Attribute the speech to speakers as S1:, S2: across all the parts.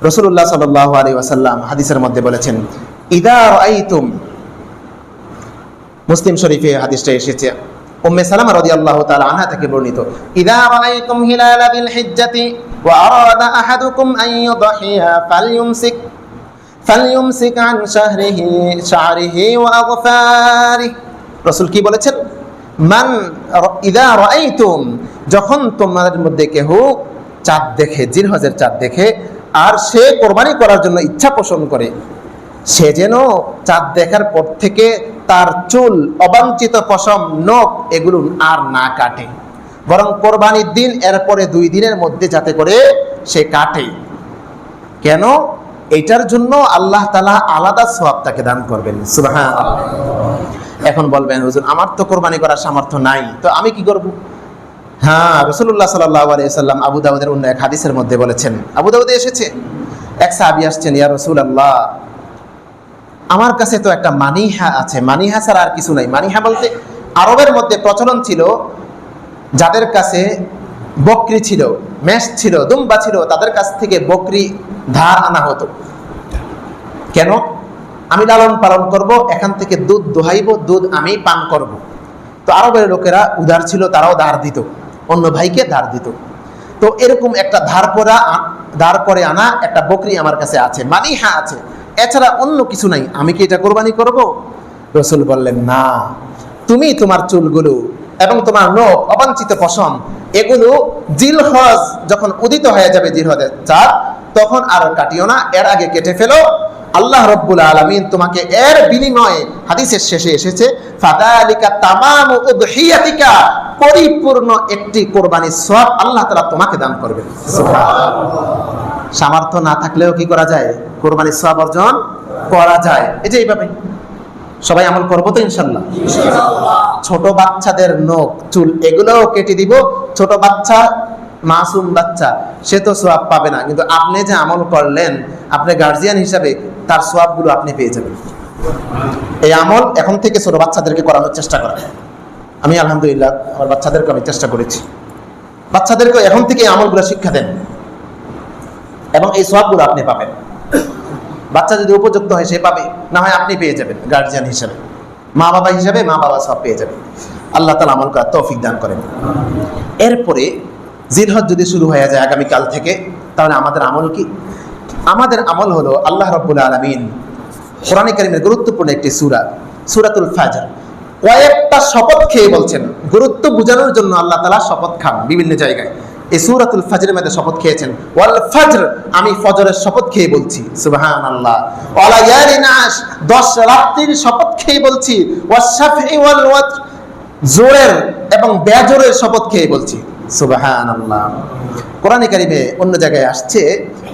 S1: রাসূলুল্লাহ সাল্লাল্লাহু আলাইহি ওয়াসাল্লাম হাদিসের মধ্যে বলেছেন, ইদা রাআইতুম, মুসলিম শরীফে হাদিসটা এসেছে, উম্মে সালামা রাদিয়াল্লাহু তাআলা আনহা থেকে বর্ণিত, ইদা রাআইতুম হিলালা বিল হিজ্জাতি ওয়া আরাদা আহাদুকুম আন ইউদহিয়া ফালইউমসিক আন শাহরিহি ওয়া আগফারিহি। রাসূল কি বলেছেন? মান ইদা রাআইতুম, যখন তোমাদের মধ্যে কেহ চাঁদ দেখে, জিলহজের চাঁদ দেখে, আর সে কোরবানি করার জন্য ইচ্ছা পোষণ করে, সে যেন চাঁদ দেখার পর থেকে তার চুল, অবাঞ্ছিত পশম, নখ এগুলো আর না কাটে, বরং কোরবানির দিন এরপরে 2 দিনের মধ্যে যাতে করে সে কাটে। কেন? এটার জন্য আল্লাহ তাআলা আলাদা সওয়াব তাকে দান করবেন। সুবহানাল্লাহ। এখন বলবেন, হুজুর আমার তো কোরবানি করার সামর্থ্য নাই, তো আমি কি করব? হ্যাঁ, রাসূলুল্লাহ সাল্লাল্লাহু আলাইহি ওয়াসাল্লাম আবু দাউদের অন্য এক হাদিসের মধ্যে বলেছেন, আবু দাউদে এসেছে, এক সাহাবী আসছেন, ইয়া রাসূলুল্লাহ, আমার কাছে তো একটা মানিহা আছে, মানিহা ছাড়া আর কিছু নাই। মানিহা বলতে আরবের মধ্যে প্রচলন ছিল, যাদের কাছে বকরি ছিল, মেষ ছিল, দুম্বা ছিল, তাদের কাছ থেকে বকরি ধার আনা হতো। কেন? আমি লালন পালন করব, এখান থেকে দুধ দোহাইব, দুধ আমি পান করব। তো আরবের লোকেরা উদার ছিল, তারাও ধার দিত, অন্য ভাইকে ধার দিত। তো এরকম একটা ধার করে আনা একটা বকরি আমার কাছে আছে, মানিহা আছে, এছাড়া অন্য কিছু নাই, আমি কি এটা কোরবানি করব? রাসূল বললেন, না, তুমি তোমার চুলগুলো এবং তোমার নখ, অবাঞ্ছিত পশম, এগুলো জিলহজ যখন উদিত হয়ে যাবে, জিলহজের চাঁদ, তখন আর কাটিও না, এর আগে কেটে ফেলো। আল্লাহ রাব্বুল আলামিন তোমাকে এর বিনিময়ে, হাদিসের শেষে এসেছে, ফাদালিকা তামামু উদহিয়াতিকা, পরিপূর্ণ একটি কোরবানির সওয়াব আল্লাহ তাআলা তোমাকে দান করবেন। সুবহানাল্লাহ। সামর্থ্য না থাকলেও কি করা যায়? কোরবানির সওয়াব অর্জন করা যায়। এই যে এইভাবে সবাই আমল করবো তো ইনশাআল্লাহ। ছোট বাচ্চাদের নখ, চুল এগুলোও কেটে দিব। ছোট বাচ্চা, মাসুম বাচ্চা, সে তো সওয়াব পাবে না, কিন্তু আপনি যে আমল করলেন, আপনি গার্জিয়ান হিসাবে তার সওয়াবগুলো আপনি পেয়ে যাবেন। এই আমল এখন থেকে ছোট বাচ্চাদেরকে করানোর চেষ্টা করা। আমি আলহামদুলিল্লাহ আমার বাচ্চাদেরকে আমি চেষ্টা করেছি, বাচ্চাদেরকে এখন থেকে এই আমলগুলো শিক্ষা দেন এবং এই সওয়াবগুলো আপনি পাবেন। বাচ্চা যদি উপযুক্ত হয় সে পাবে, না হয় আপনি পেয়ে যাবেন গার্জিয়ান হিসাবে, মা বাবা হিসাবে, মা বাবা সব পেয়ে যাবেন। আল্লাহ তাআলা আমল করার তৌফিক দান করেন। এরপরে জিলহজ যদি শুরু হয়ে যায় আগামীকাল থেকে, তাহলে আমাদের আমল কি? আমাদের আমল হলো, আল্লাহ রাব্বুল আলামিন কোরআনে কারীমের গুরুত্বপূর্ণ একটি সূরা, সূরাতুল ফাজর, কয়েকটা শপথ খেয়ে বলছেন, গুরুত্ব বোঝানোর জন্য আল্লাহ তাআলা শপথ খান বিভিন্ন জায়গায়। এই সূরাতুল ফাজরের মধ্যে শপথ খেয়েছেন, ওয়াল ফাজর, আমি ফজরের শপথ খেয়ে বলছি, সুবহানাল্লাহ, ওয়া লায়ালিন আশ, 10 রাত্রির শপথ খেয়ে বলছি, ওয়াশ শাফঈ ওয়াল ওয়াতর, জোরের এবং বেজোরের শপথ খেয়ে বলছি, সুবহানাল্লাহ। কোরআনে কারীমে অন্য জায়গায় আসছে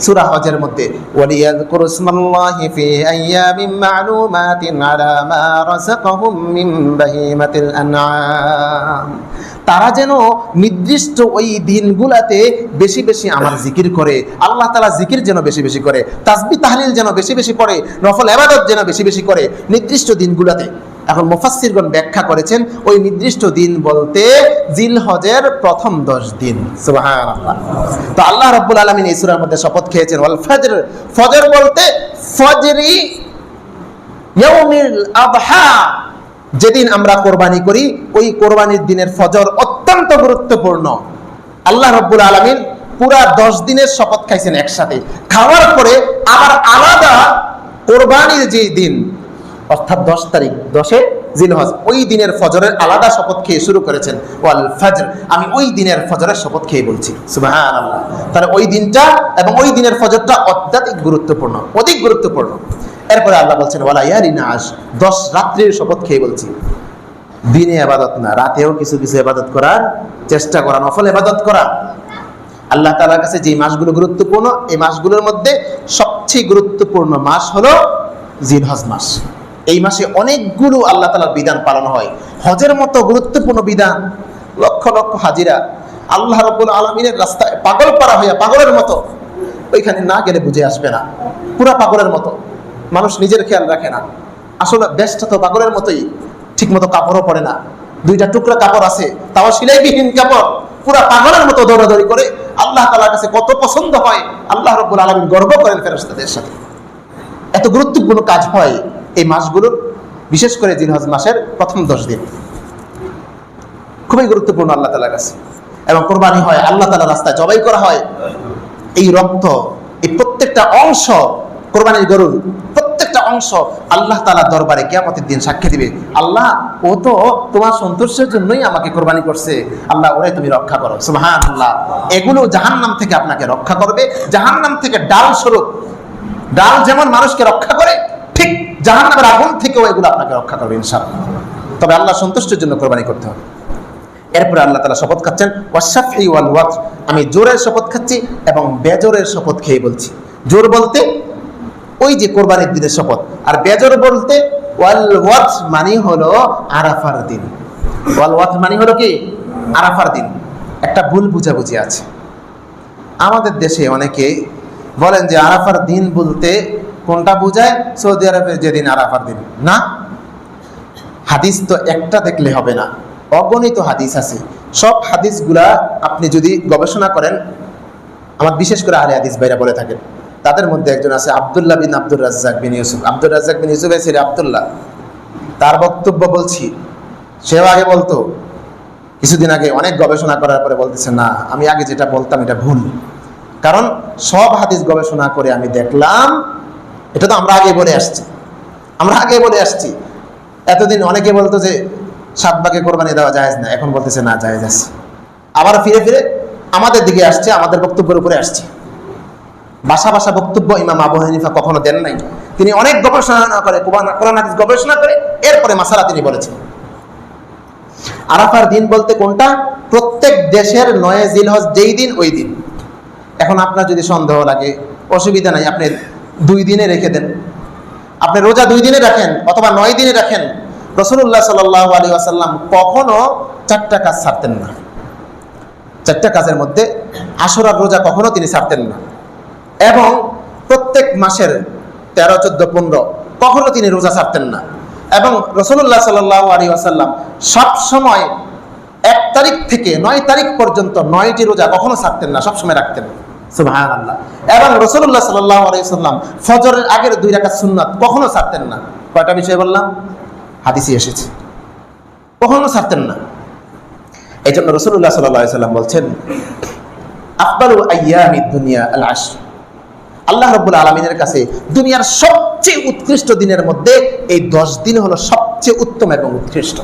S1: সূরা হজের মধ্যে, ওয়ালিয়াযকুরু ইসমাল্লাহি ফি আইয়ামিন মা'লুমাতিন আলা মা রাযাকাহুম মিন বাহিমাতিল আনআম, তারা যেন নির্দিষ্ট ওই দিনগুলাতে বেশি বেশি আমার জিকির করে, আল্লাহ তাআলা জিকির যেন বেশি বেশি করে, তাসবিহ তাহলিল যেন বেশি বেশি পড়ে, নফল ইবাদত যেন বেশি বেশি করে নির্দিষ্ট দিনগুলাতে। এখন মুফাসসিরগণ ব্যাখ্যা করেছেন, ওই নির্দিষ্ট দিন বলতে জিলহজের প্রথম 10 দিন। সুবহানাল্লাহ। তো আল্লাহ রাব্বুল আলামিন এই সূরার মধ্যে শপথ খেয়েছেন, ওয়াল ফজর, ফজর বলতে ফজরি ইয়াউমিল আযহা, যেদিন আমরা কোরবানি করি ওই কোরবানির দিনের ফজর অত্যন্ত গুরুত্বপূর্ণ। আল্লাহ রাব্বুল আলামিন পুরা 10 দিনের শপথ খাইছেন একসাথে, খাওয়ার পরে আবার আলাদা কোরবানির যে দিন, অর্থাৎ 10 তারিখ, 10 জিলহজ, ওই দিনের ফজরের আলাদা শপথ খেয়ে শুরু করেছেন, ওয়াল ফজর, আমি ওই দিনের ফজরের শপথ খেয়ে বলছি, সুবহানাল্লাহ। তাহলে ওই দিনটা এবং ওই দিনের ফজরটা অত্যাধিক গুরুত্বপূর্ণ, অধিক গুরুত্বপূর্ণ। এরপরে আল্লাহ বলছেন, ওয়া লায়ালিন আশ, 10 রাত্রির শপথ খেয়ে বলছি। দিনে ইবাদত না, রাতেও কিছু কিছু ইবাদত করার চেষ্টা করা, নফল ইবাদত করা। আল্লাহ তাআলার কাছে যে মাসগুলো গুরুত্বপূর্ণ, এই মাসগুলোর মধ্যে সবচেয়ে গুরুত্বপূর্ণ মাস হলো জিলহজ মাস। এই মাসে অনেকগুলো আল্লাহ তাআলার বিধান পালন হয়, হজের মতো গুরুত্বপূর্ণ বিধান। লক্ষ লক্ষ হাজিরা আল্লাহ রাব্বুল আলামিনের রাস্তায় পাগল পারা হইয়া, পাগলের মতো, ওইখানে না গেলে বুঝে আসবে না, পুরা পাগলের মতো। মানুষ নিজের খেয়াল রাখে না, আসলে দেশটা তো পাগলের মতোই, ঠিক মতো কাপড়ও পরে না, 2টা টুকরা কাপড় আছে, তাও সেলাইবিহীন কাপড়, পুরা পাগলের মতো দৌড়াদৌড়ি করে আল্লাহ তাআলার কাছে কত পছন্দ হয়, আল্লাহ রাব্বুল আলামিন গর্ব করেন ফেরেশতাদের সাথে। এত গুরুত্বপূর্ণ কাজ হয় এই মাসগুলোর, বিশেষ করে জিলহজ মাসের প্রথম 10 দিন খুবই গুরুত্বপূর্ণ আল্লাহ তাআলার কাছে। এবং কোরবানি হয়, আল্লাহ তাআলার রাস্তায় জবাই করা হয়। এই রক্ত, এই প্রত্যেকটা অংশ, কোরবানির গরুর প্রত্যেকটা অংশ আল্লাহ তাআলার দরবারে কিয়ামতের দিন সাক্ষী দিবে, আল্লাহ ও তো তোমার সন্তুষ্টের জন্যই আমাকে কোরবানি করছে, আল্লাহ ওরে তুমি রক্ষা করো। সুবহানাল্লাহ। এগুলো জাহান্নাম থেকে আপনাকে রক্ষা করবে। জাহান্নাম থেকে ডাল স্বরূপ, ডাল যেমন মানুষকে রক্ষা করে, ঠিক জাহান্নামের আগুন থেকেও এগুলো আপনাকে রক্ষা করবে ইনশাআল্লাহ। তবে আল্লাহ সন্তুষ্টের জন্য কোরবানি করতে হবে। এরপরে আল্লাহ তাআলা শপথ খাচ্ছেন ওয়াশফি ওয়াল ওয়াতর, আমি জোরের শপথ খাচ্ছি এবং বেজোরের শপথ খেয়ে বলছি। জোর বলতে ওই যে কোরবানির দিনের শপথ, আর বেজোর বলতে ওয়াল ওয়াতর মানে হলো আরাফার দিন। ওয়াল ওয়াতর মানে হলো কি? আরাফার দিন। একটা ভুল বুঝাবুঝি আছে আমাদের দেশে, অনেকে বলেন যে আরাফার দিন বলতে কোনটা বোঝায়? সৌদি আরবের যেদিন আরাফার দিন। না, হাদিস তো একটা দেখলে হবে না, অগণিত হাদিস আছে। সব হাদিসগুলা আপনি যদি গবেষণা করেন, আমার বিশেষ করে আহলে হাদিস ভাইরা বলে থাকেন, তাদের মধ্যে একজন আছে আব্দুল্লাহ বিন আব্দুর রাজ্জাক বিন ইউসুফ। আব্দুর রাজ্জাক বিন ইউসুফের ছেলে আব্দুল্লাহ, তার বক্তব্য বলছি। সেও আগে বলতো, কিছুদিন আগে অনেক গবেষণা করার পরে বলতেছে না, আমি আগে যেটা বলতাম এটা ভুল। কারণ সব হাদিস গবেষণা করে আমি দেখলাম, এটা তো আমরা আগে বলে আসছি। এতদিন অনেকে বলতো যে সাতবাগে কোরবানি দেওয়া জায়েজ না, এখন বলতেছে না জায়েজ আছে। আবার ফিরে ফিরে আমাদের দিকে আসছে, আমাদের বক্তব্যের উপরে আসছে। ভাষা বক্তব্য ইমাম আবু হানিফা কখনো দেন নাই। তিনি অনেক গবেষণা করে, কোরআন হাদিস গবেষণা করে এরপরে মাসালা তিনি বলেছেন। আরাফার দিন বলতে কোনটা? প্রত্যেক দেশের 9 জিলহজ যেই দিন ওই দিন। এখন আপনার যদি সন্দেহ লাগে, অসুবিধা নাই, আপনি 2 দিনে রেখে দেন। আপনি রোজা 2 দিনে রাখেন অথবা 9 দিনে রাখেন। রাসূলুল্লাহ সাল্লাল্লাহু আলাইহি ওয়াসাল্লাম কখনো 4টা কাজ ছাড়তেন না। 4টা কাজের মধ্যে আশুরার রোজা কখনো তিনি ছাড়তেন না। এবং প্রত্যেক মাসের 13, 14, 15 কখনো তিনি রোজা ছাড়তেন না। এবং রাসূলুল্লাহ সাল্লাল্লাহু আলাইহি ওয়াসাল্লাম সব সময় 1 তারিখ থেকে 9 তারিখ পর্যন্ত 9টি রোজা কখনো ছাড়তেন না, সব সময় রাখতেন। সুবহানাল্লাহ। এবং রাসূলুল্লাহ সাল্লাল্লাহু আলাইহি ওয়াসাল্লাম ফজরের আগের 2 রাকাত সুন্নাত কখনো ছাড়তেন না। কয়টা বিষয় বললাম? হাদিসে এসেছে, কখনো ছাড়তেন না। এই জন্য রাসূলুল্লাহ সাল্লাল্লাহু আলাইহি ওয়াসাল্লাম বলছেন, আফদালু আইয়ামিদ দুনিয়া আল আশর। আল্লাহ রাব্বুল আলামিনের কাছে দুনিয়ার সবচেয়ে উৎকৃষ্ট দিনের মধ্যে এই 10 দিন হলো সবচেয়ে উত্তম এবং উৎকৃষ্ট।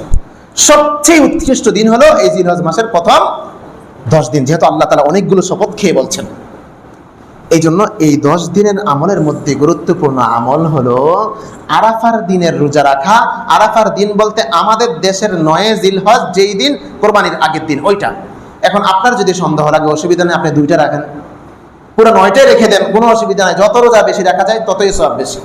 S1: সবচেয়ে উৎকৃষ্ট দিন হলো এই জিলহজ মাসের প্রথম 10 দিন, যেহেতু আল্লাহ তাআলা অনেকগুলো শপথ খেয়ে বলছেন। এই জন্য এই 10 দিনের আমলের মধ্যে গুরুত্বপূর্ণ আমল হলো আরাফার দিনের রোজা রাখা। আরাফার দিন বলতে আমাদের দেশের 9 জিলহজ যেই দিন কোরবানির আগের দিন ওইটা। এখন আপনার যদি সন্দেহ লাগে, অসুবিধা নেই, আপনি 2টা রাখেন, পুরো 9টাই রেখে দেন, কোনো অসুবিধা নাই। যত রোজা বেশি রাখা যায় ততই সওয়াব বেশি।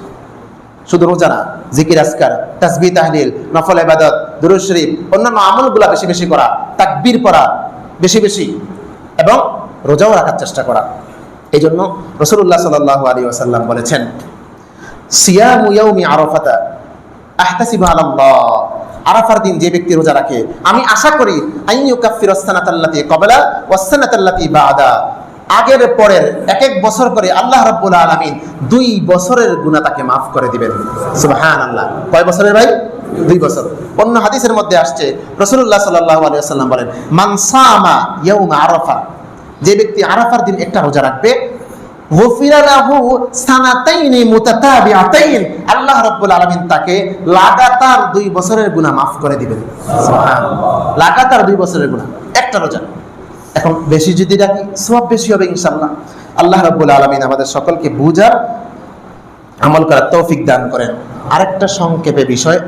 S1: শুধু রোজা না, জিকির আজকার, তাসবিহ তাহলিল, নফল ইবাদত, দুরূদ শরীফ, অন্যান্য আমলগুলো বেশি বেশি করা, তাকবীর পড়া বেশি বেশি, এবং রোজাও রাখার চেষ্টা করা। এই জন্য রাসূলুল্লাহ সাল্লাল্লাহু আলাইহি ওয়াসাল্লাম বলেছেন, সিয়ামু ইয়াউমি আরাফাতা আহতাসিবু আলাল্লাহ। আরাফার দিন যে ব্যক্তি রোজা রাখে, আমি আশা করি আইয়ুকাফিরাস সানাতাল্লাতী ক্বাবলা ওয়াস সানাতাল্লাতী বা'দা, আগের পরের 1 বছর করে আল্লাহ রাব্বুল আলামিন 2 বছরের গুনাহ তাকে মাফ করে দিবেন। সুবহানাল্লাহ। কয় বছরের ভাই? 2 বছর। অন্য হাদিসের মধ্যে আসছে, রাসূলুল্লাহ সাল্লাল্লাহু আলাইহি ওয়াসাল্লাম বলেন, মান সামা ইয়াউমা আরাফা, যে ব্যক্তি আরাফার দিন একটা রোজা রাখবে, গুফিরা লাহু সানাতাইনি মুতাতাবিআতাইন, আল্লাহ রাব্বুল আলামিন তাকে লাগাতার 2 বছরের গুনাহ মাফ করে দিবেন। সুবহানাল্লাহ। লাগাতার 2 বছরের গুনাহ একটা রোজা। এখন বেশি যদি রাখি সওয়াব বেশি হবে ইনশাআল্লাহ। আল্লাহ রাব্বুল আলামিন আমাদের সকলকে বুঝার, আমল করার তৌফিক দান করেন। আরেকটা সংক্ষেপে বিষয়